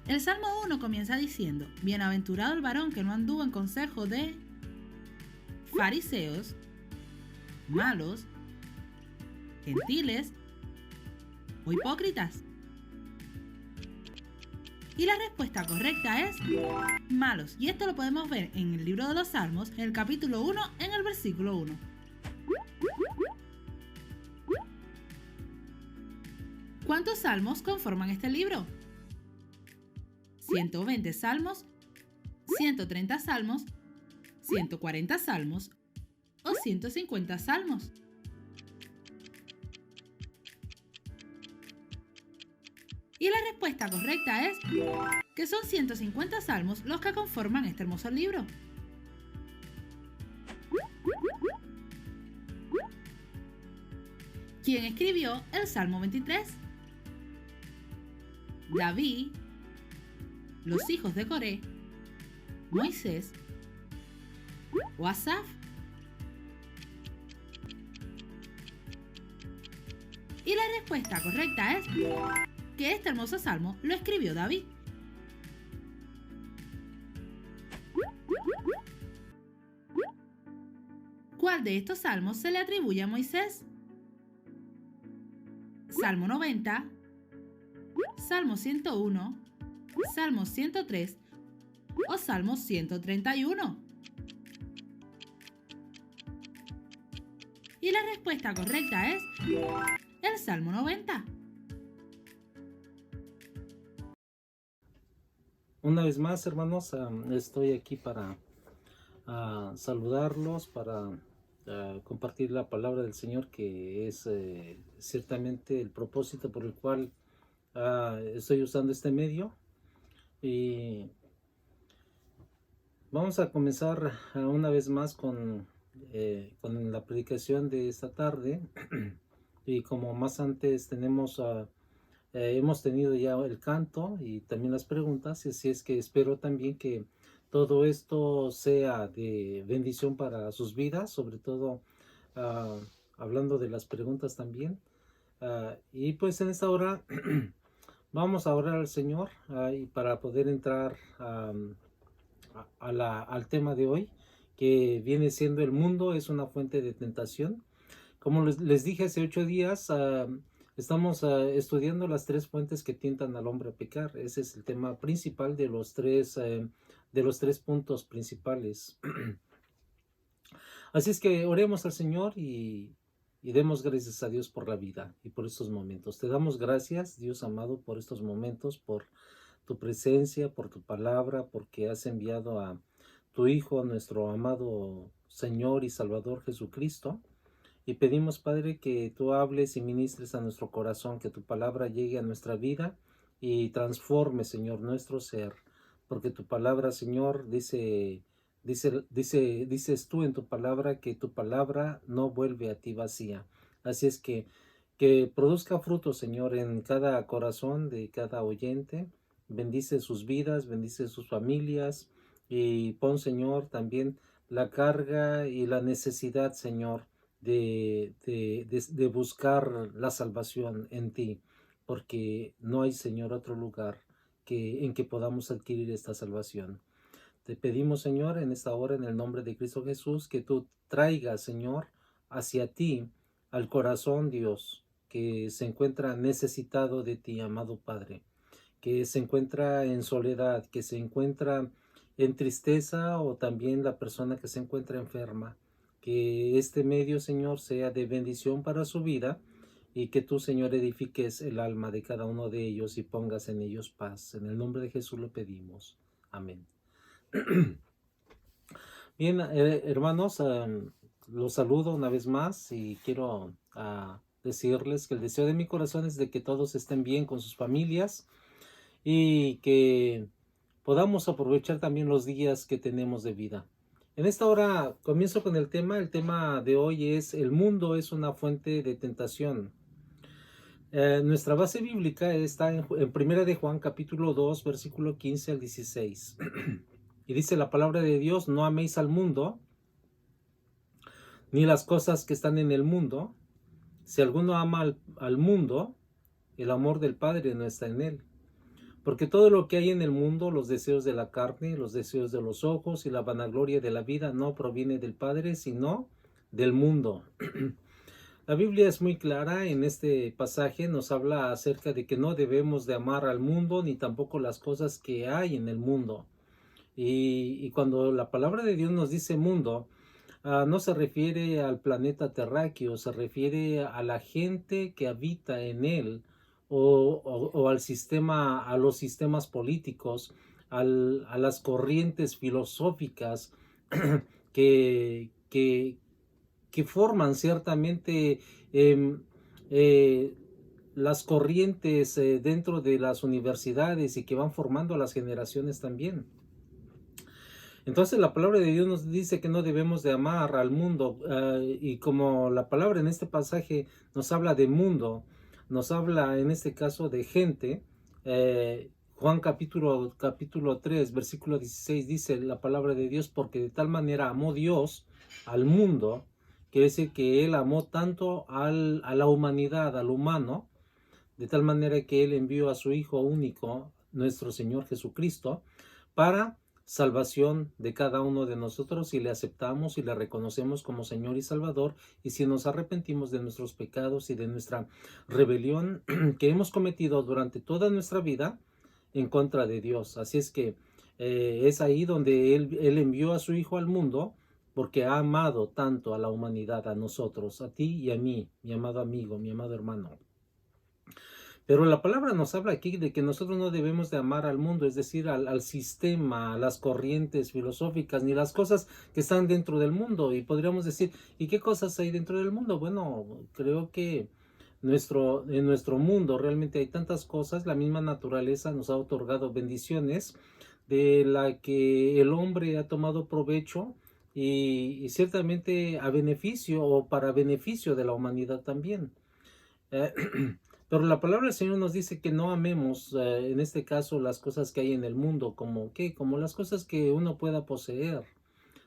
El Salmo 1 comienza diciendo: Bienaventurado el varón que no anduvo en consejo de fariseos, malos, gentiles o hipócritas. Y la respuesta correcta es malos. Y esto lo podemos ver en el libro de los Salmos, en el capítulo 1, en el versículo 1. ¿Cuántos salmos conforman este libro? 120 salmos, 130 salmos, 140 salmos o 150 salmos. Y la respuesta correcta es que son 150 salmos los que conforman este hermoso libro. ¿Quién escribió el Salmo 23? David, los hijos de Coré, Moisés o Asaf. Y la respuesta correcta es que este hermoso salmo lo escribió David. ¿Cuál de estos salmos se le atribuye a Moisés? Salmo 90, Salmo 101, Salmo 103 o Salmo 131. Y la respuesta correcta es el Salmo 90. Una vez más, hermanos, estoy aquí para saludarlos, para compartir la palabra del Señor, que es ciertamente el propósito por el cual estoy usando este medio. Y vamos a comenzar una vez más con la predicación de esta tarde. Y como más antes hemos tenido ya el canto y también las preguntas, y así es que espero también que todo esto sea de bendición para sus vidas, sobre todo hablando de las preguntas también. Y pues en esta hora vamos a orar al Señor y para poder entrar al tema de hoy, que viene siendo: el mundo es una fuente de tentación. Como les dije hace 8 días, estamos estudiando las 3 fuentes que tientan al hombre a pecar. Ese es el tema principal de los tres puntos principales. Así es que oremos al Señor y demos gracias a Dios por la vida y por estos momentos. Te damos gracias, Dios amado, por estos momentos, por tu presencia, por tu palabra, porque has enviado a tu Hijo, nuestro amado Señor y Salvador Jesucristo. Y pedimos, Padre, que tú hables y ministres a nuestro corazón, que tu palabra llegue a nuestra vida y transforme, Señor, nuestro ser. Porque tu palabra, Señor, dices tú en tu palabra que tu palabra no vuelve a ti vacía. Así es que produzca fruto, Señor, en cada corazón de cada oyente. Bendice sus vidas, bendice sus familias y pon, Señor, también la carga y la necesidad, Señor, de buscar la salvación en ti, porque no hay, Señor, otro lugar en que podamos adquirir esta salvación. Te pedimos, Señor, en esta hora, en el nombre de Cristo Jesús, que tú traigas, Señor, hacia ti al corazón, Dios, que se encuentra necesitado de ti, amado Padre, que se encuentra en soledad, que se encuentra en tristeza, o también la persona que se encuentra enferma. Que este medio, Señor, sea de bendición para su vida y que tú, Señor, edifiques el alma de cada uno de ellos y pongas en ellos paz. En el nombre de Jesús lo pedimos. Amén. Bien, hermanos, los saludo una vez más y quiero decirles que el deseo de mi corazón es de que todos estén bien con sus familias y que podamos aprovechar también los días que tenemos de vida. En esta hora comienzo con el tema. El tema de hoy es: el mundo es una fuente de tentación. Nuestra base bíblica está en 1 de Juan capítulo 2 versículo 15 al 16. Y dice la palabra de Dios: no améis al mundo ni las cosas que están en el mundo. Si alguno ama al mundo, el amor del Padre no está en él. Porque todo lo que hay en el mundo, los deseos de la carne, los deseos de los ojos y la vanagloria de la vida no proviene del Padre, sino del mundo. La Biblia es muy clara en este pasaje, nos habla acerca de que no debemos de amar al mundo ni tampoco las cosas que hay en el mundo. Y cuando la palabra de Dios nos dice mundo, no se refiere al planeta terráqueo, se refiere a la gente que habita en él o al sistema, a los sistemas políticos, a las corrientes filosóficas que, que, que forman ciertamente em, eh, las corrientes dentro de las universidades y que van formando a las generaciones también. Entonces la palabra de Dios nos dice que no debemos de amar al mundo y como la palabra en este pasaje nos habla de mundo, nos habla en este caso de gente, Juan capítulo 3 versículo 16 dice la palabra de Dios, porque de tal manera amó Dios al mundo, quiere decir que Él amó tanto a la humanidad, al humano, de tal manera que Él envió a su Hijo único, nuestro Señor Jesucristo, para salvación de cada uno de nosotros si le aceptamos y le reconocemos como Señor y Salvador y si nos arrepentimos de nuestros pecados y de nuestra rebelión que hemos cometido durante toda nuestra vida en contra de Dios. Así es que es ahí donde él envió a su Hijo al mundo porque ha amado tanto a la humanidad, a nosotros, a ti y a mí, mi amado amigo, mi amado hermano. Pero la palabra nos habla aquí de que nosotros no debemos de amar al mundo, es decir, al sistema, a las corrientes filosóficas, ni las cosas que están dentro del mundo. Y podríamos decir, ¿y qué cosas hay dentro del mundo? Bueno, creo que en nuestro mundo realmente hay tantas cosas, la misma naturaleza nos ha otorgado bendiciones de la que el hombre ha tomado provecho y ciertamente a beneficio o para beneficio de la humanidad también. Eh, pero la palabra del Señor nos dice que no amemos, en este caso, las cosas que hay en el mundo, como ¿qué? Como las cosas que uno pueda poseer,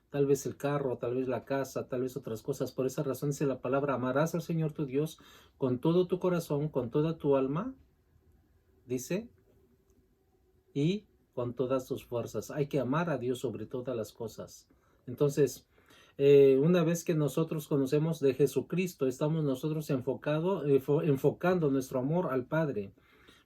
tal vez el carro, tal vez la casa, tal vez otras cosas. Por esa razón dice la palabra, amarás al Señor tu Dios con todo tu corazón, con toda tu alma, dice, y con todas tus fuerzas. Hay que amar a Dios sobre todas las cosas. Entonces, una vez que nosotros conocemos de Jesucristo, estamos nosotros enfocando nuestro amor al Padre.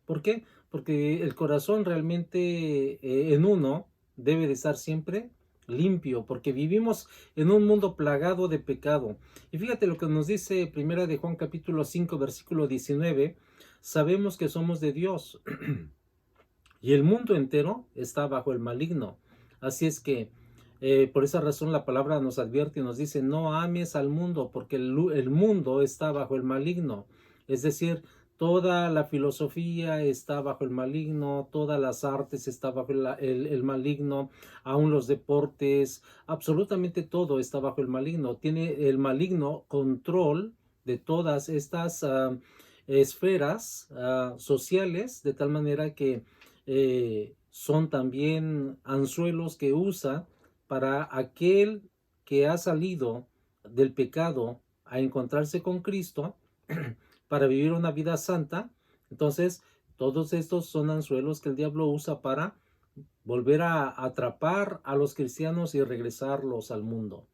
¿Por qué? Porque el corazón realmente en uno debe de estar siempre limpio, porque vivimos en un mundo plagado de pecado. Y fíjate lo que nos dice Primera de Juan capítulo 5 versículo 19, sabemos que somos de Dios y el mundo entero está bajo el maligno. Así es que por esa razón la palabra nos advierte y nos dice, no ames al mundo, porque el mundo está bajo el maligno. Es decir, toda la filosofía está bajo el maligno, todas las artes está bajo el maligno, aún los deportes, absolutamente todo está bajo el maligno. Tiene el maligno control de todas estas esferas sociales, de tal manera que son también anzuelos que usa para aquel que ha salido del pecado a encontrarse con Cristo para vivir una vida santa. Entonces, todos estos son anzuelos que el diablo usa para volver a atrapar a los cristianos y regresarlos al mundo.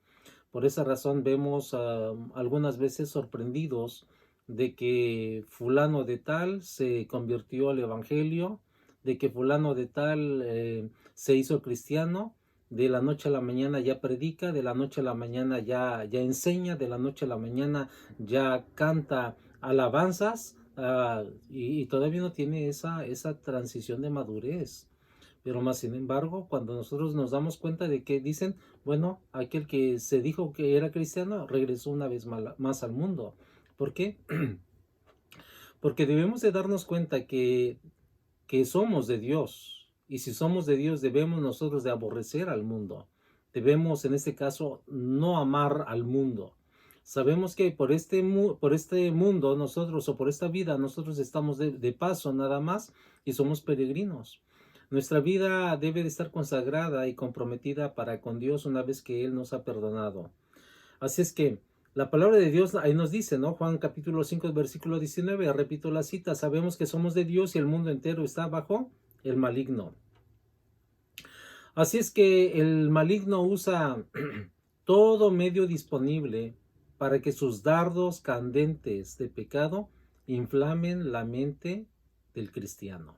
Por esa razón vemos algunas veces sorprendidos de que fulano de tal se convirtió al evangelio, de que fulano de tal se hizo cristiano, de la noche a la mañana ya predica, de la noche a la mañana ya enseña, de la noche a la mañana ya canta alabanzas y todavía no tiene esa transición de madurez. Pero más sin embargo, cuando nosotros nos damos cuenta de que dicen, bueno, aquel que se dijo que era cristiano regresó una vez más al mundo. ¿Por qué? Porque debemos de darnos cuenta que somos de Dios. Y si somos de Dios, debemos nosotros de aborrecer al mundo. Debemos, en este caso, no amar al mundo. Sabemos que por este mundo nosotros, o por esta vida, nosotros estamos de paso nada más y somos peregrinos. Nuestra vida debe de estar consagrada y comprometida para con Dios una vez que Él nos ha perdonado. Así es que la palabra de Dios ahí nos dice, ¿no? Juan capítulo 5, versículo 19, repito la cita, sabemos que somos de Dios y el mundo entero está bajo el maligno. Así es que el maligno usa todo medio disponible para que sus dardos candentes de pecado inflamen la mente del cristiano.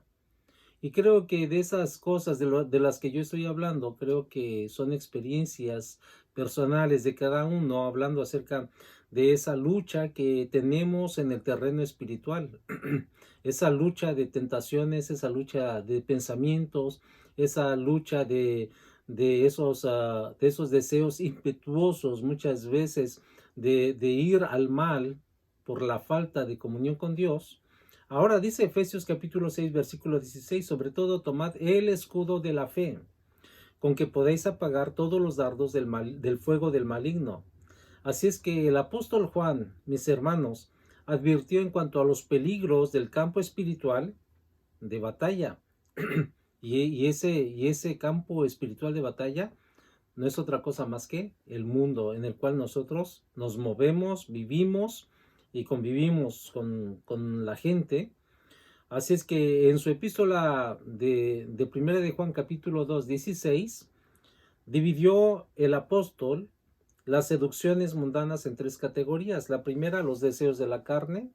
Y creo que de esas cosas de las que yo estoy hablando, creo que son experiencias personales de cada uno, hablando acerca de esa lucha que tenemos en el terreno espiritual. Esa lucha de tentaciones, esa lucha de pensamientos, esa lucha de esos deseos impetuosos muchas veces de ir al mal por la falta de comunión con Dios. Ahora dice Efesios capítulo 6, versículo 16, sobre todo tomad el escudo de la fe, con que podéis apagar todos los dardos del fuego del maligno. Así es que el apóstol Juan, mis hermanos, advirtió en cuanto a los peligros del campo espiritual de batalla. y ese campo espiritual de batalla no es otra cosa más que el mundo en el cual nosotros nos movemos, vivimos y convivimos con la gente. Así es que en su epístola de 1 de Juan capítulo 2, 16, dividió el apóstol las seducciones mundanas en tres categorías. La primera, los deseos de la carne.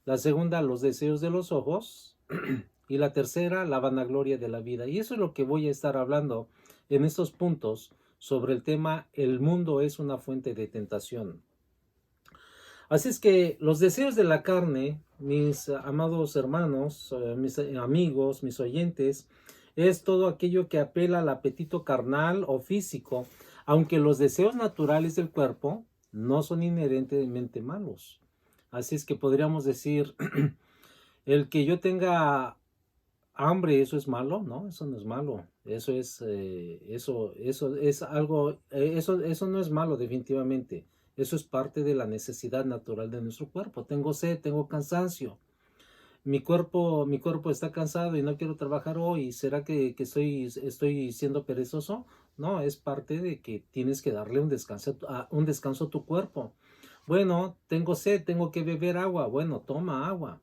La segunda, los deseos de los ojos. Y la tercera, la vanagloria de la vida. Y eso es lo que voy a estar hablando en estos puntos sobre el tema el mundo es una fuente de tentación. Así es que los deseos de la carne, mis amados hermanos, mis amigos, mis oyentes, es todo aquello que apela al apetito carnal o físico, aunque los deseos naturales del cuerpo no son inherentemente malos. Así es que podríamos decir, el que yo tenga hambre, ¿eso es malo? No, eso no es malo. Eso es algo, eso no es malo definitivamente. Eso es parte de la necesidad natural de nuestro cuerpo. Tengo sed, tengo cansancio. Mi cuerpo está cansado y no quiero trabajar hoy. ¿Será que estoy siendo perezoso? No, es parte de que tienes que darle un descanso a tu cuerpo. Bueno, tengo sed, tengo que beber agua. Bueno, toma agua.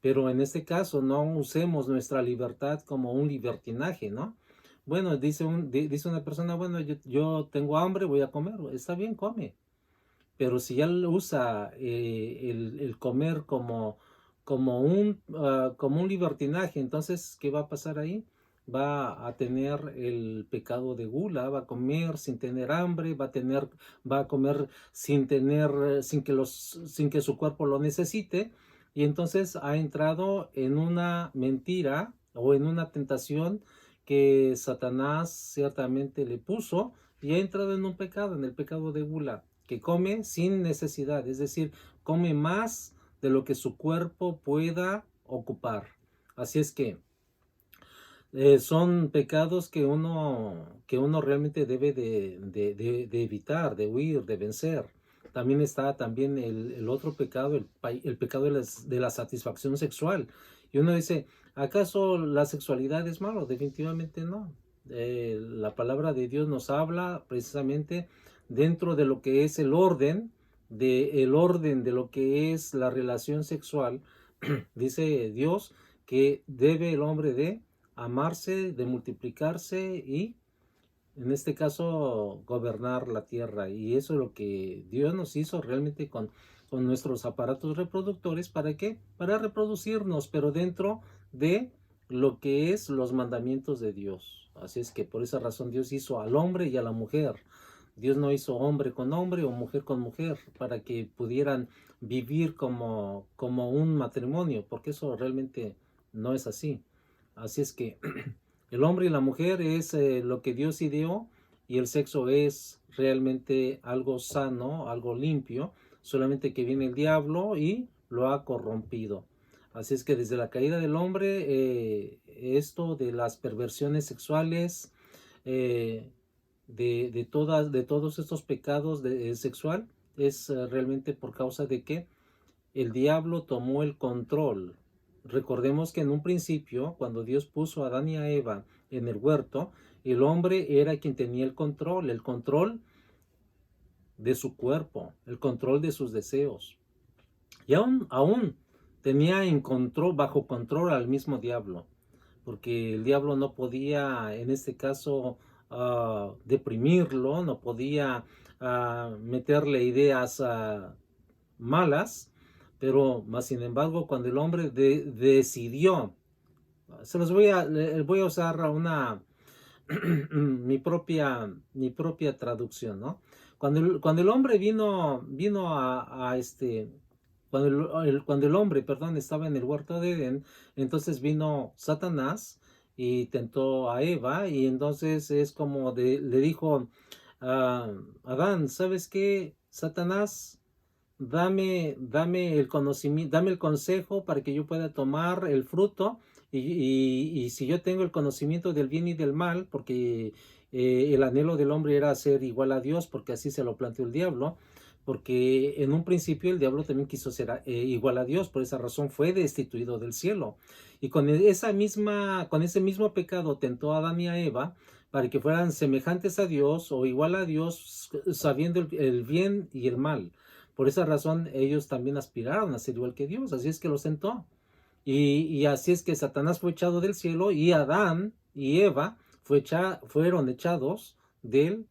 Pero en este caso no usemos nuestra libertad como un libertinaje, ¿no? Bueno, dice una persona, bueno, yo tengo hambre, voy a comer. Está bien, come. Pero si ya usa el comer como un libertinaje, entonces, ¿qué va a pasar ahí? Va a tener el pecado de gula, va a comer sin tener hambre, va a comer sin que su cuerpo lo necesite, y entonces ha entrado en una mentira o en una tentación que Satanás ciertamente le puso, y ha entrado en un pecado, en el pecado de gula, que come sin necesidad, es decir, come más de lo que su cuerpo pueda ocupar. Así es que son pecados que uno realmente debe de evitar, de huir, de vencer. También está el otro pecado, el pecado de la satisfacción sexual. Y uno dice, ¿acaso la sexualidad es malo? Definitivamente no. La palabra de Dios nos habla precisamente dentro de lo que es el orden de lo que es la relación sexual. Dice Dios que debe el hombre de amarse, de multiplicarse y, en este caso, gobernar la tierra. Y eso es lo que Dios nos hizo realmente con nuestros aparatos reproductores. ¿Para qué? Para reproducirnos, pero dentro de lo que es los mandamientos de Dios. Así es que por esa razón Dios hizo al hombre y a la mujer. Dios no hizo hombre con hombre o mujer con mujer para que pudieran vivir como un matrimonio, porque eso realmente no es así. Así es que el hombre y la mujer es lo que Dios ideó, y el sexo es realmente algo sano, algo limpio, solamente que viene el diablo y lo ha corrompido. Así es que desde la caída del hombre, esto de las perversiones sexuales, de todos estos pecados sexual, es realmente por causa de que el diablo tomó el control. Recordemos que en un principio, cuando Dios puso a Adán y a Eva en el huerto, el hombre era quien tenía el control de su cuerpo, el control de sus deseos. Y aún tenía bajo control al mismo diablo. porque el diablo no podía, en este caso, deprimirlo, no podía meterle ideas malas, pero más sin embargo, cuando el hombre decidió, voy a usar mi propia traducción, ¿no? Cuando el hombre vino cuando el hombre, perdón, estaba en el huerto de Edén, entonces vino Satanás y tentó a Eva, y entonces es como le dijo a Adán, ¿sabes qué, Satanás? Dame el conocimiento, dame el consejo para que yo pueda tomar el fruto, y si yo tengo el conocimiento del bien y del mal, porque el anhelo del hombre era ser igual a Dios, porque así se lo planteó el diablo, porque en un principio el diablo también quiso ser igual a Dios, por esa razón fue destituido del cielo, y con ese mismo pecado tentó a Adán y a Eva para que fueran semejantes a Dios o igual a Dios, sabiendo el bien y el mal. Por esa razón ellos también aspiraron a ser igual que Dios, así es que los tentó. Y así es que Satanás fue echado del cielo y Adán y Eva fueron echados del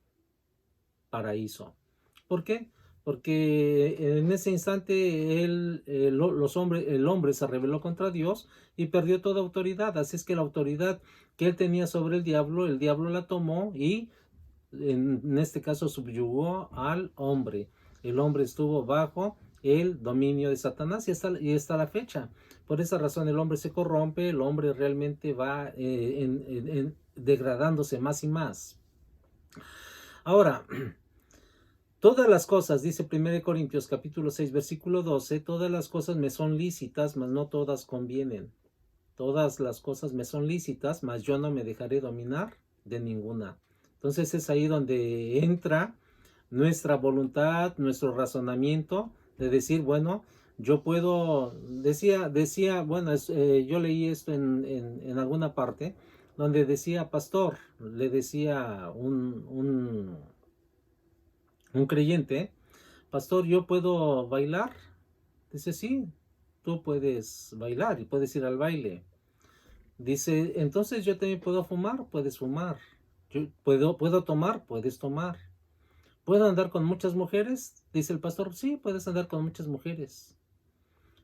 paraíso. ¿Por qué? Porque en ese instante el hombre se rebeló contra Dios y perdió toda autoridad. Así es que la autoridad que él tenía sobre el diablo la tomó y en este caso subyugó al hombre. El hombre estuvo bajo el dominio de Satanás y hasta la fecha. Por esa razón el hombre se corrompe, el hombre realmente va degradándose más y más. Ahora, todas las cosas, dice 1 Corintios capítulo 6, versículo 12, todas las cosas me son lícitas, mas no todas convienen. Todas las cosas me son lícitas, mas yo no me dejaré dominar de ninguna. Entonces es ahí donde entra nuestra voluntad, nuestro razonamiento de decir, bueno, yo puedo, bueno, yo leí esto en alguna parte, donde decía pastor, le decía un creyente, pastor, ¿yo puedo bailar? Dice, sí, tú puedes bailar y puedes ir al baile. Dice, entonces yo también puedo fumar, puedes fumar. Yo puedo tomar, puedes tomar. ¿Puedo andar con muchas mujeres? Dice el pastor, sí, puedes andar con muchas mujeres.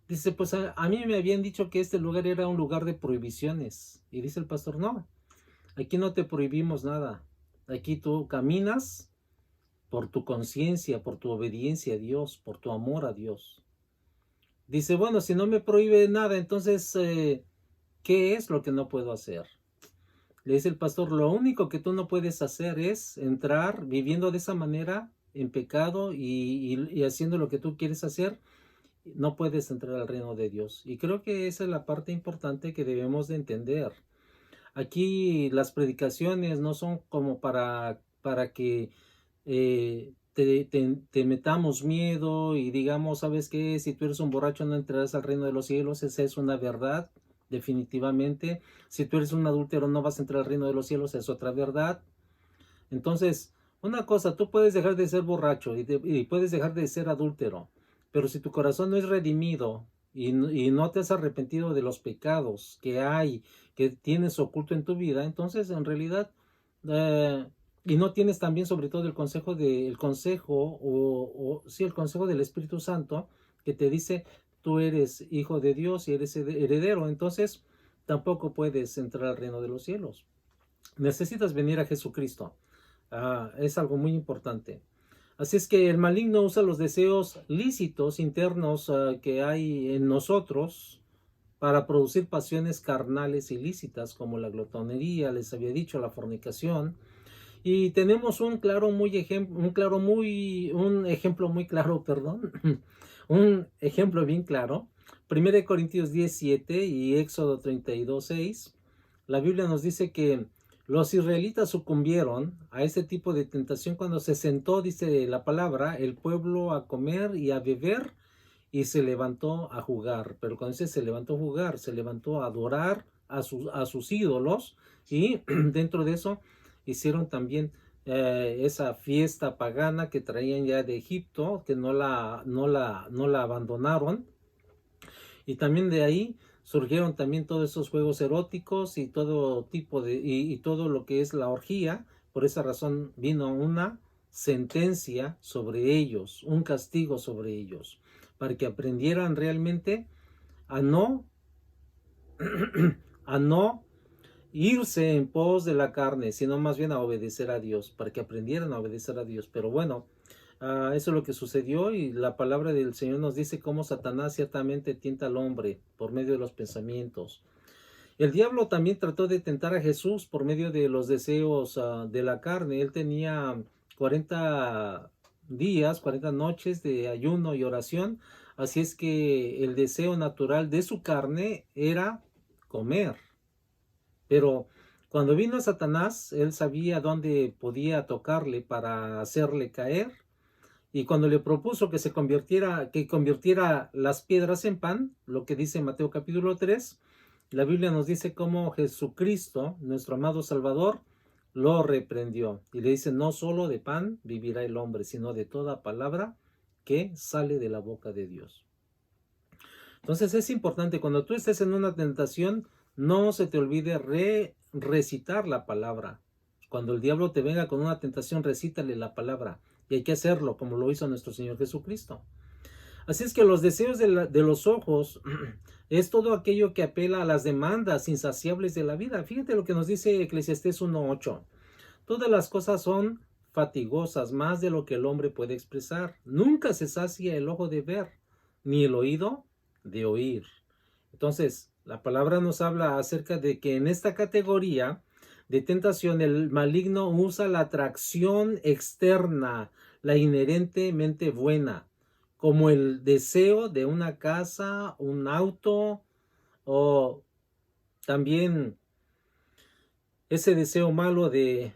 Dice, pues a mí me habían dicho que este lugar era un lugar de prohibiciones. Y dice el pastor, no, aquí no te prohibimos nada. Aquí tú caminas por tu conciencia, por tu obediencia a Dios, por tu amor a Dios. Dice, bueno, si no me prohíbe nada, entonces, ¿qué es lo que no puedo hacer? Le dice el pastor, lo único que tú no puedes hacer es entrar viviendo de esa manera en pecado y haciendo lo que tú quieres hacer. No puedes entrar al reino de Dios. Y creo que esa es la parte importante que debemos de entender. Aquí las predicaciones no son como para que te metamos miedo y digamos, ¿sabes qué? Si tú eres un borracho no entrarás al reino de los cielos. Esa es una verdad, definitivamente. Si tú eres un adúltero no vas a entrar al reino de los cielos, es otra verdad. Entonces, una cosa, tú puedes dejar de ser borracho y puedes dejar de ser adúltero, pero si tu corazón no es redimido y no te has arrepentido de los pecados que tienes oculto en tu vida, entonces en realidad, y no tienes también sobre todo el consejo el consejo del Espíritu Santo que te dice, tú eres hijo de Dios y eres heredero, entonces tampoco puedes entrar al reino de los cielos. Necesitas venir a Jesucristo. Es algo muy importante. Así es que el maligno usa los deseos lícitos internos que hay en nosotros para producir pasiones carnales ilícitas como la glotonería, les había dicho, la fornicación. Y tenemos un ejemplo muy claro, perdón, un ejemplo bien claro. 1 Corintios 10:7 y Éxodo 32:6. La Biblia nos dice que los israelitas sucumbieron a ese tipo de tentación cuando se sentó, dice la palabra, el pueblo a comer y a beber y se levantó a jugar. Pero cuando dice se levantó a jugar, se levantó a adorar a sus ídolos, y dentro de eso hicieron también esa fiesta pagana que traían ya de Egipto, que no la abandonaron. Y también de ahí surgieron también todos esos juegos eróticos y todo tipo de, y todo lo que es la orgía. Por esa razón vino una sentencia sobre ellos, un castigo sobre ellos, para que aprendieran realmente a no, a no irse en pos de la carne, sino más bien a obedecer a Dios, para que aprendieran a obedecer a Dios. Pero bueno, eso es lo que sucedió, y la palabra del Señor nos dice cómo Satanás ciertamente tienta al hombre por medio de los pensamientos. El diablo también trató de tentar a Jesús por medio de los deseos de la carne. Él tenía 40 días, 40 noches de ayuno y oración, así es que el deseo natural de su carne era comer. Pero cuando vino Satanás, él sabía dónde podía tocarle para hacerle caer. Y cuando le propuso que convirtiera las piedras en pan, lo que dice Mateo capítulo 3, la Biblia nos dice cómo Jesucristo, nuestro amado Salvador, lo reprendió. Y le dice, no solo de pan vivirá el hombre, sino de toda palabra que sale de la boca de Dios. Entonces es importante, cuando tú estés en una tentación, no se te olvide recitar la palabra. Cuando el diablo te venga con una tentación, recítale la palabra. Y hay que hacerlo como lo hizo nuestro Señor Jesucristo. Así es que los deseos de los ojos es todo aquello que apela a las demandas insaciables de la vida. Fíjate lo que nos dice Eclesiastés 1:8. Todas las cosas son fatigosas, más de lo que el hombre puede expresar. Nunca se sacia el ojo de ver, ni el oído de oír. Entonces, la palabra nos habla acerca de que en esta categoría de tentación el maligno usa la atracción externa, la inherentemente buena, como el deseo de una casa, un auto, o también ese deseo malo de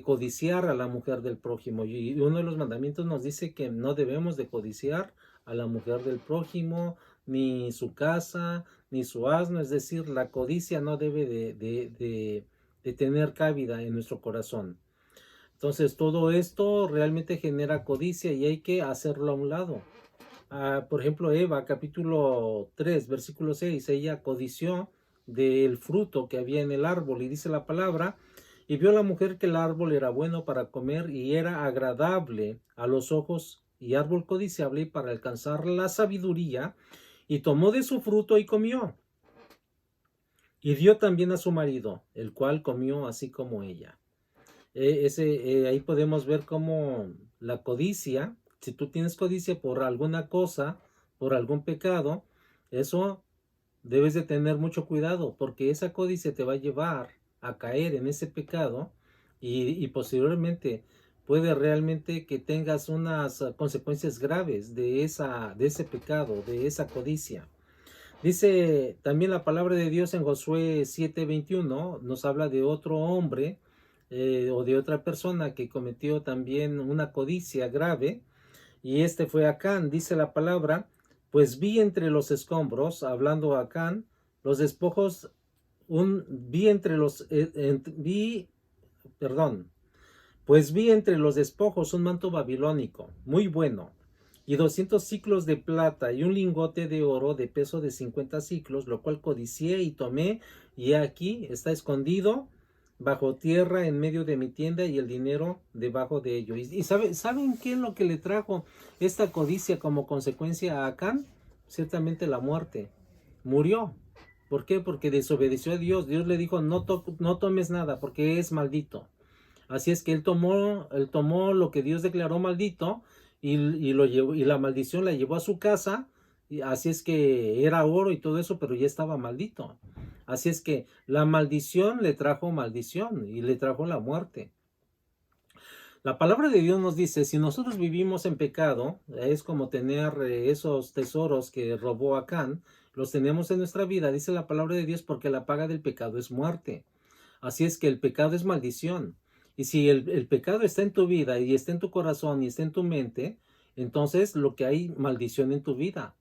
codiciar a la mujer del prójimo. Y uno de los mandamientos nos dice que no debemos de codiciar a la mujer del prójimo, ni su casa, ni su asno. Es decir, la codicia no debe de tener cabida en nuestro corazón. Entonces todo esto realmente genera codicia y hay que hacerlo a un lado. Por ejemplo, Eva, capítulo 3, versículo 6, ella codició del fruto que había en el árbol, y dice la palabra, y vio la mujer que el árbol era bueno para comer y era agradable a los ojos y árbol codiciable para alcanzar la sabiduría, y tomó de su fruto y comió. Y dio también a su marido, el cual comió así como ella. Ahí podemos ver cómo la codicia, si tú tienes codicia por alguna cosa, por algún pecado, eso debes de tener mucho cuidado, porque esa codicia te va a llevar a caer en ese pecado, y posteriormente puede realmente que tengas unas consecuencias graves de ese pecado, de esa codicia. Dice también la palabra de Dios en Josué 7:21, nos habla de otro hombre o de otra persona que cometió también una codicia grave, y este fue Acán. Dice la palabra, pues vi entre los escombros, hablando Acán, los despojos, pues vi entre los despojos un manto babilónico, muy bueno, y 200 siclos de plata, y un lingote de oro de peso de 50 siclos, lo cual codicié y tomé, y aquí está escondido bajo tierra en medio de mi tienda, y el dinero debajo de ello. ¿Y saben qué es lo que le trajo esta codicia como consecuencia a Acán? Ciertamente la muerte. Murió. ¿Por qué? Porque desobedeció a Dios. Dios le dijo, no tomes nada porque es maldito. Así es que él tomó lo que Dios declaró maldito, y la maldición la llevó a su casa. Y así es que era oro y todo eso, pero ya estaba maldito. Así es que la maldición le trajo maldición y le trajo la muerte. La palabra de Dios nos dice, si nosotros vivimos en pecado, es como tener esos tesoros que robó Acán, los tenemos en nuestra vida, dice la palabra de Dios, porque la paga del pecado es muerte. Así es que el pecado es maldición. Y si el pecado está en tu vida y está en tu corazón y está en tu mente, entonces lo que hay maldición en tu vida.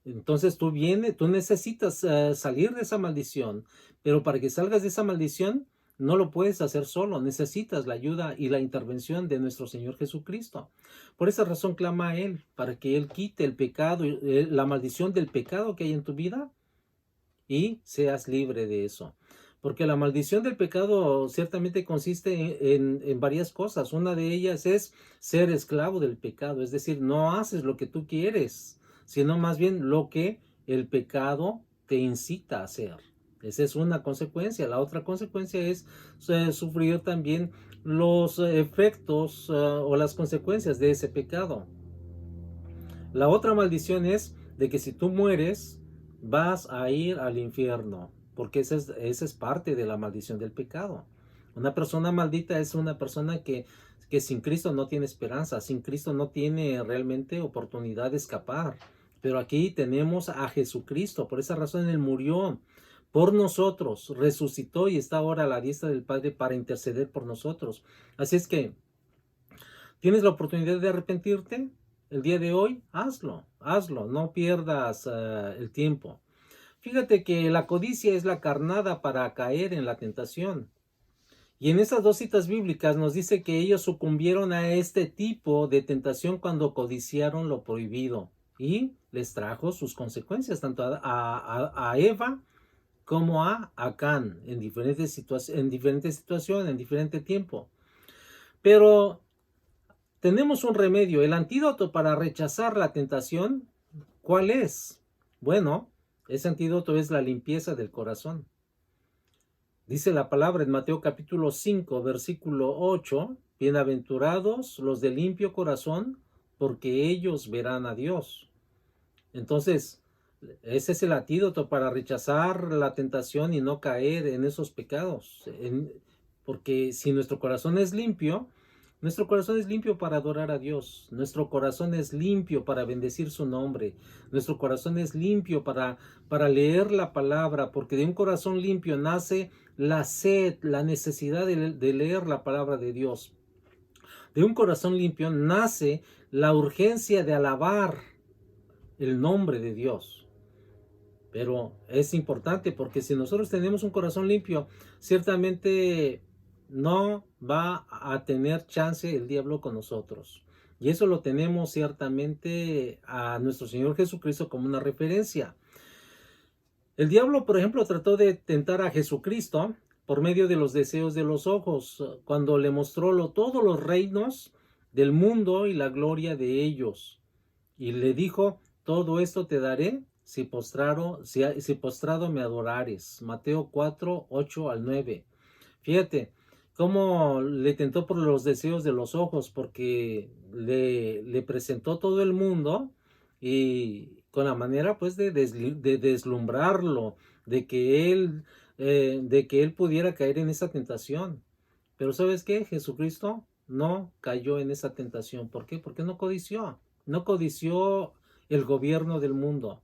Entonces tú necesitas salir de esa maldición, pero para que salgas de esa maldición no lo puedes hacer solo, necesitas la ayuda y la intervención de nuestro Señor Jesucristo. Por esa razón clama a Él, para que Él quite el pecado, la maldición del pecado que hay en tu vida, y seas libre de eso. Porque la maldición del pecado ciertamente consiste en varias cosas. Una de ellas es ser esclavo del pecado, es decir, no haces lo que tú quieres, sino más bien lo que el pecado te incita a hacer. Esa es una consecuencia. La otra consecuencia es sufrir también los efectos o las consecuencias de ese pecado. La otra maldición es de que si tú mueres, vas a ir al infierno, porque esa es parte de la maldición del pecado. Una persona maldita es una persona que sin Cristo no tiene esperanza, sin Cristo no tiene realmente oportunidad de escapar. Pero aquí tenemos a Jesucristo, por esa razón Él murió por nosotros, resucitó y está ahora a la diestra del Padre para interceder por nosotros. Así es que, ¿tienes la oportunidad de arrepentirte? El día de hoy, hazlo, no pierdas el tiempo. Fíjate que la codicia es la carnada para caer en la tentación. Y en esas dos citas bíblicas nos dice que ellos sucumbieron a este tipo de tentación cuando codiciaron lo prohibido. Y les trajo sus consecuencias, tanto a Eva como a Acán, en diferentes situaciones, en diferente tiempo. Pero tenemos un remedio. El antídoto para rechazar la tentación, ¿cuál es? Bueno, ese antídoto es la limpieza del corazón. Dice la palabra en Mateo capítulo 5, versículo 8, bienaventurados los de limpio corazón, porque ellos verán a Dios. Entonces, ese es el antídoto para rechazar la tentación y no caer en esos pecados. Porque si nuestro corazón es limpio para adorar a Dios. Nuestro corazón es limpio para bendecir su nombre. Nuestro corazón es limpio para leer la palabra, porque de un corazón limpio nace la sed, la necesidad de leer la palabra de Dios. De un corazón limpio nace la urgencia de alabar el nombre de Dios. Pero es importante porque si nosotros tenemos un corazón limpio, ciertamente no va a tener chance el diablo con nosotros. Y eso lo tenemos ciertamente a nuestro Señor Jesucristo como una referencia. El diablo, por ejemplo, trató de tentar a Jesucristo por medio de los deseos de los ojos, cuando le mostró todos los reinos del mundo y la gloria de ellos. Y le dijo, todo esto te daré si postrado me adorares. Mateo 4, 8 al 9. Fíjate cómo le tentó por los deseos de los ojos, porque le presentó todo el mundo y con la manera pues de deslumbrarlo, de que él pudiera caer en esa tentación. Pero ¿sabes qué? Jesucristo no cayó en esa tentación. ¿Por qué? Porque no codició el gobierno del mundo.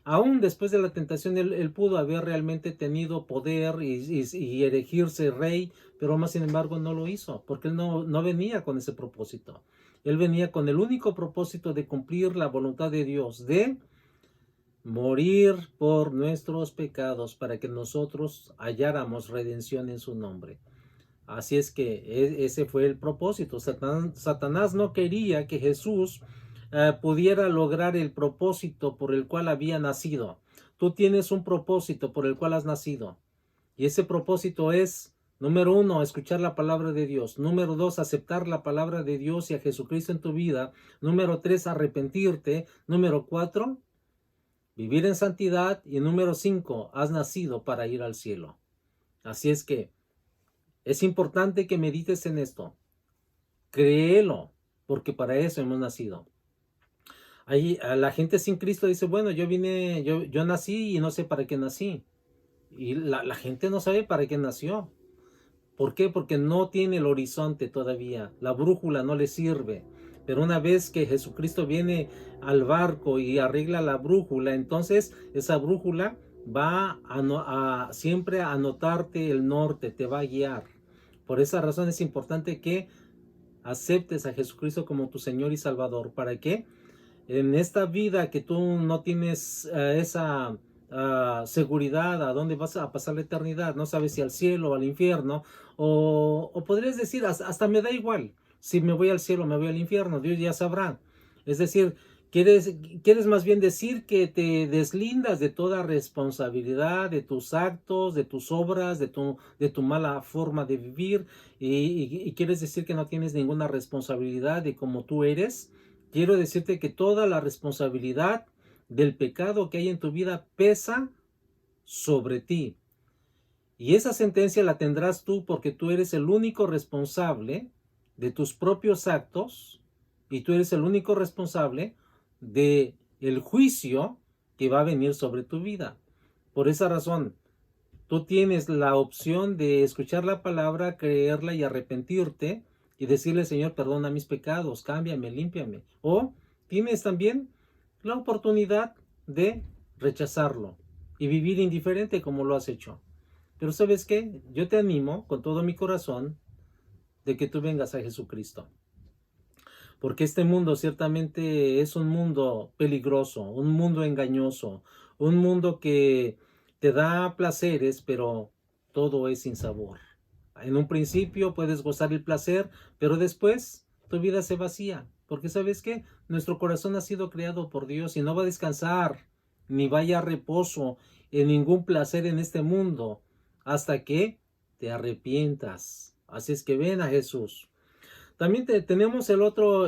Aún después de la tentación, él pudo haber realmente tenido poder y erigirse rey, pero más sin embargo no lo hizo, porque él no venía con ese propósito. Él venía con el único propósito de cumplir la voluntad de Dios, de morir por nuestros pecados para que nosotros halláramos redención en su nombre. Así es que ese fue el propósito. Satanás no quería que Jesús pudiera lograr el propósito por el cual había nacido. Tú tienes un propósito por el cual has nacido. Y ese propósito es, número 1, escuchar la palabra de Dios. Número 2, aceptar la palabra de Dios y a Jesucristo en tu vida. Número 3, arrepentirte. Número 4, vivir en santidad. Y número 5, has nacido para ir al cielo. Así es que es importante que medites en esto. Créelo, porque para eso hemos nacido. Ahí, la gente sin Cristo dice, bueno, yo nací y no sé para qué nací. Y la gente no sabe para qué nació. ¿Por qué? Porque no tiene el horizonte todavía. La brújula no le sirve. Pero una vez que Jesucristo viene al barco y arregla la brújula, entonces esa brújula va siempre a anotarte el norte, te va a guiar. Por esa razón es importante que aceptes a Jesucristo como tu Señor y Salvador. ¿Para qué? En esta vida que tú no tienes esa seguridad a dónde vas a pasar la eternidad, no sabes si al cielo o al infierno, o podrías decir, hasta me da igual, si me voy al cielo o me voy al infierno, Dios ya sabrá. Es decir, Quieres más bien decir que te deslindas de toda responsabilidad, de tus actos, de tus obras, de tu mala forma de vivir, y quieres decir que no tienes ninguna responsabilidad de cómo tú eres. Quiero decirte que toda la responsabilidad del pecado que hay en tu vida pesa sobre ti. Y esa sentencia la tendrás tú porque tú eres el único responsable de tus propios actos y tú eres el único responsable de el juicio que va a venir sobre tu vida. Por esa razón, tú tienes la opción de escuchar la palabra, creerla y arrepentirte y decirle, Señor, perdona mis pecados, cámbiame, límpiame. O tienes también la oportunidad de rechazarlo y vivir indiferente como lo has hecho. Pero ¿sabes qué? Yo te animo con todo mi corazón de que tú vengas a Jesucristo. Porque este mundo ciertamente es un mundo peligroso, un mundo engañoso, un mundo que te da placeres, pero todo es sin sabor. En un principio puedes gozar el placer, pero después tu vida se vacía. Porque ¿sabes qué? Nuestro corazón ha sido creado por Dios y no va a descansar, ni vaya a reposo en ningún placer en este mundo, hasta que te arrepientas. Así es que ven a Jesús. También tenemos el otro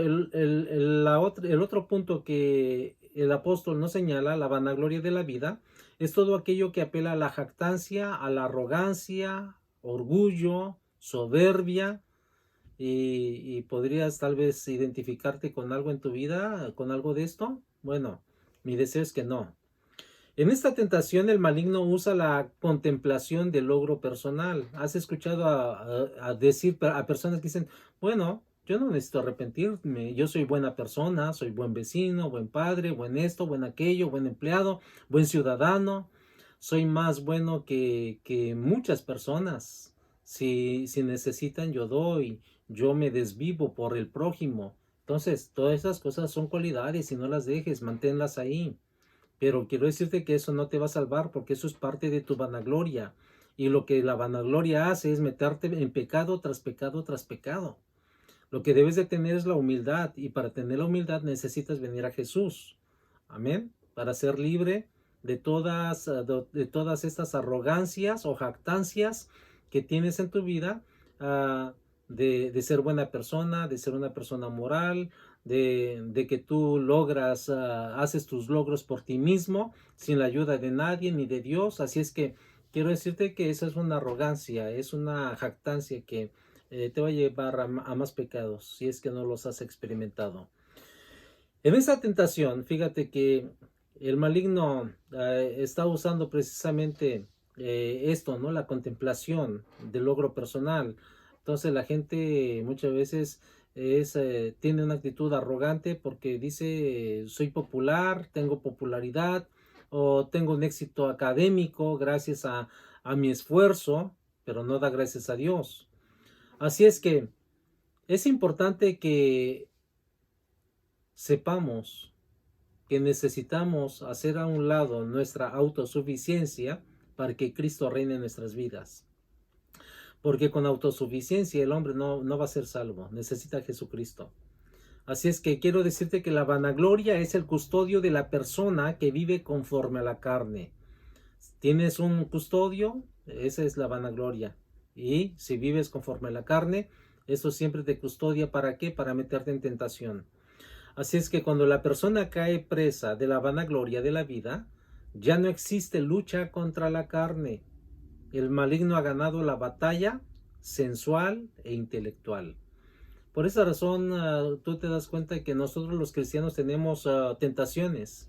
punto que el apóstol nos señala, la vanagloria de la vida, es todo aquello que apela a la jactancia, a la arrogancia, orgullo, soberbia, y podrías tal vez identificarte con algo en tu vida, con algo de esto. Bueno, mi deseo es que no. En esta tentación el maligno usa la contemplación del logro personal. ¿Has escuchado a decir a personas que dicen, bueno, yo no necesito arrepentirme, yo soy buena persona, soy buen vecino, buen padre, buen esto, buen aquello, buen empleado, buen ciudadano, soy más bueno que muchas personas. Si necesitan, yo doy, yo me desvivo por el prójimo. Entonces, todas esas cosas son cualidades y no las dejes, manténlas ahí. Pero quiero decirte que eso no te va a salvar porque eso es parte de tu vanagloria. Y lo que la vanagloria hace es meterte en pecado tras pecado tras pecado. Lo que debes de tener es la humildad y para tener la humildad necesitas venir a Jesús. Amén. Para ser libre de todas estas arrogancias o jactancias que tienes en tu vida, de ser buena persona, de ser una persona moral, de que tú logras, haces tus logros por ti mismo, sin la ayuda de nadie ni de Dios. Así es que quiero decirte que esa es una arrogancia, es una jactancia que te va a llevar a más pecados si es que no los has experimentado. En esa tentación, fíjate que el maligno está usando precisamente esto, ¿no? La contemplación del logro personal. Entonces la gente muchas veces tiene una actitud arrogante porque dice soy popular, tengo popularidad o tengo un éxito académico gracias a mi esfuerzo, pero no da gracias a Dios. Así es que es importante que sepamos que necesitamos hacer a un lado nuestra autosuficiencia para que Cristo reine en nuestras vidas. Porque con autosuficiencia el hombre no va a ser salvo, necesita a Jesucristo. Así es que quiero decirte que la vanagloria es el custodio de la persona que vive conforme a la carne. ¿Tienes un custodio? Esa es la vanagloria. Y si vives conforme a la carne, eso siempre te custodia. ¿Para qué? Para meterte en tentación. Así es que cuando la persona cae presa de la vanagloria de la vida, ya no existe lucha contra la carne. El maligno ha ganado la batalla sensual e intelectual. Por esa razón, tú te das cuenta que nosotros los cristianos tenemos tentaciones.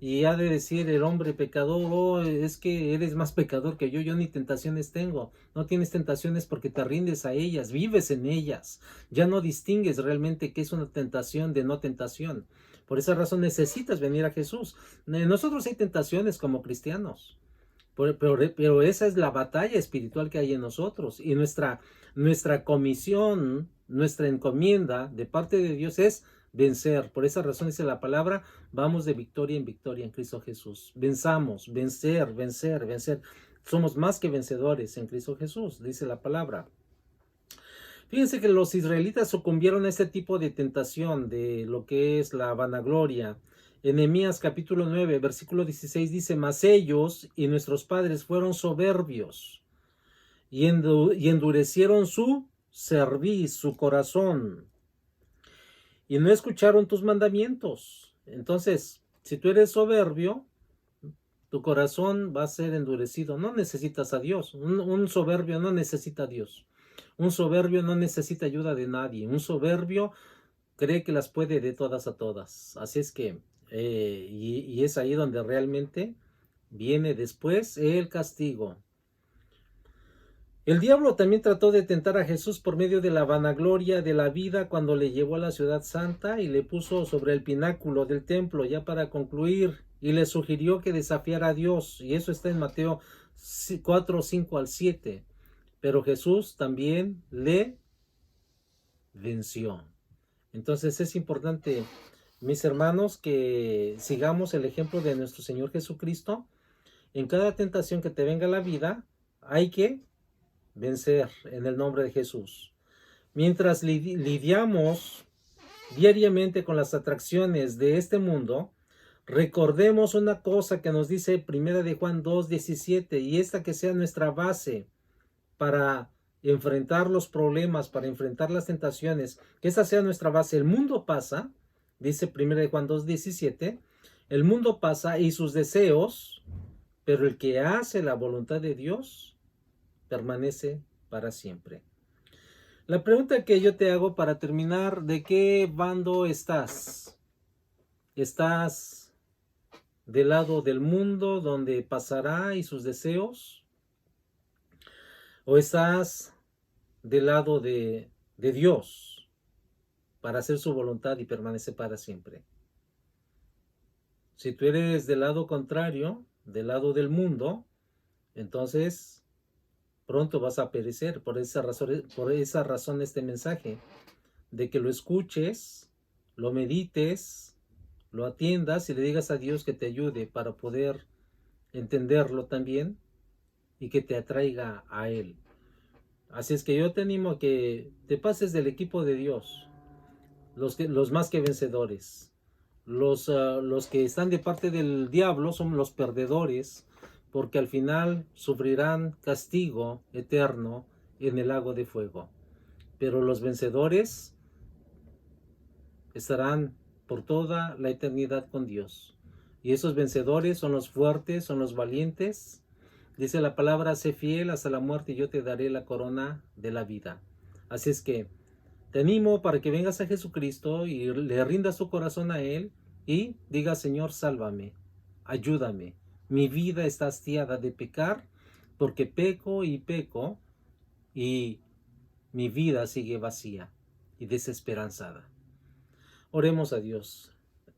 Y ha de decir el hombre pecador, oh, es que eres más pecador que yo ni tentaciones tengo. No tienes tentaciones porque te rindes a ellas, vives en ellas. Ya no distingues realmente qué es una tentación de no tentación. Por esa razón necesitas venir a Jesús. Nosotros hay tentaciones como cristianos, pero esa es la batalla espiritual que hay en nosotros. Y nuestra comisión, nuestra encomienda de parte de Dios es vencer. Por esa razón dice la palabra, vamos de victoria en victoria en Cristo Jesús. Venzamos, vencer, vencer, vencer. Somos más que vencedores en Cristo Jesús, dice la palabra. Fíjense que los israelitas sucumbieron a este tipo de tentación de lo que es la vanagloria. En Nehemías capítulo 9, versículo 16 dice, mas ellos y nuestros padres fueron soberbios y endurecieron su cerviz, su corazón, y no escucharon tus mandamientos. Entonces, si tú eres soberbio, tu corazón va a ser endurecido. No necesitas a Dios. Un soberbio no necesita a Dios. Un soberbio no necesita ayuda de nadie. Un soberbio cree que las puede de todas a todas. Así es que, y es ahí donde realmente viene después el castigo. El diablo también trató de tentar a Jesús por medio de la vanagloria de la vida cuando le llevó a la ciudad santa y le puso sobre el pináculo del templo, ya para concluir, y le sugirió que desafiara a Dios, y eso está en Mateo 4, 5 al 7. Pero Jesús también le venció. Entonces es importante, mis hermanos, que sigamos el ejemplo de nuestro Señor Jesucristo. En cada tentación que te venga a la vida, hay que vencer en el nombre de Jesús. Mientras lidiamos diariamente con las atracciones de este mundo, recordemos una cosa que nos dice 1 de Juan 2:17, y esta que sea nuestra base para enfrentar los problemas, para enfrentar las tentaciones, que esa sea nuestra base. El mundo pasa, dice 1 de Juan 2:17, el mundo pasa y sus deseos, pero el que hace la voluntad de Dios permanece para siempre. La pregunta que yo te hago para terminar, ¿de qué bando estás? ¿Estás del lado del mundo donde pasará y sus deseos? ¿O estás del lado de Dios para hacer su voluntad y permanecer para siempre? Si tú eres del lado contrario, del lado del mundo, entonces pronto vas a perecer. Por esa razón este mensaje, de que lo escuches, lo medites, lo atiendas y le digas a Dios que te ayude para poder entenderlo también y que te atraiga a Él. Así es que yo te animo a que te pases del equipo de Dios, los más que vencedores. Los que están de parte del diablo son los perdedores, porque al final sufrirán castigo eterno en el lago de fuego. Pero los vencedores estarán por toda la eternidad con Dios. Y esos vencedores son los fuertes, son los valientes. Dice la palabra, sé fiel hasta la muerte y yo te daré la corona de la vida. Así es que te animo para que vengas a Jesucristo y le rindas tu corazón a Él y digas, Señor, sálvame, ayúdame. Mi vida está hastiada de pecar porque peco y mi vida sigue vacía y desesperanzada. Oremos a Dios.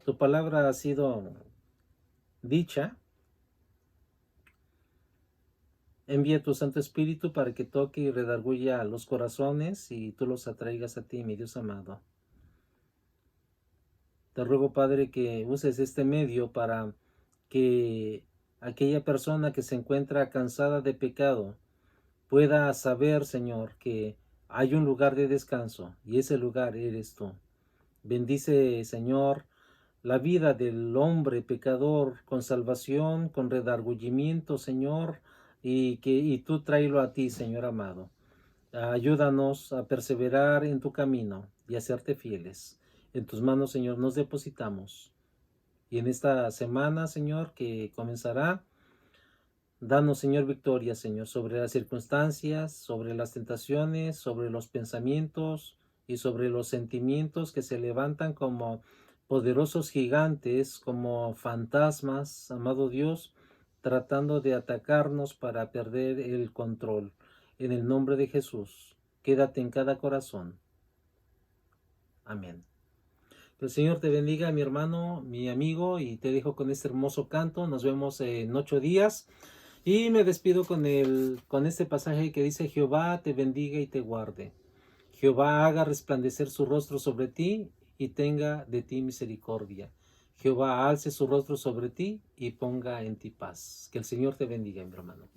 Tu palabra ha sido dicha. Envía tu Santo Espíritu para que toque y redarguya los corazones y tú los atraigas a ti, mi Dios amado. Te ruego, Padre, que uses este medio para que aquella persona que se encuentra cansada de pecado pueda saber, Señor, que hay un lugar de descanso y ese lugar eres tú. Bendice, Señor, la vida del hombre pecador con salvación, con redarguyimiento, Señor, y tú tráelo a ti, Señor amado. Ayúdanos a perseverar en tu camino y a serte fieles. En tus manos, Señor, nos depositamos. Y en esta semana, Señor, que comenzará, danos, Señor, victoria, Señor, sobre las circunstancias, sobre las tentaciones, sobre los pensamientos y sobre los sentimientos que se levantan como poderosos gigantes, como fantasmas, amado Dios, tratando de atacarnos para perder el control. En el nombre de Jesús, quédate en cada corazón. Amén. Que el Señor te bendiga, mi hermano, mi amigo, y te dejo con este hermoso canto. Nos vemos en 8 días. Y me despido con este pasaje que dice, Jehová te bendiga y te guarde. Jehová haga resplandecer su rostro sobre ti y tenga de ti misericordia. Jehová alce su rostro sobre ti y ponga en ti paz. Que el Señor te bendiga, mi hermano.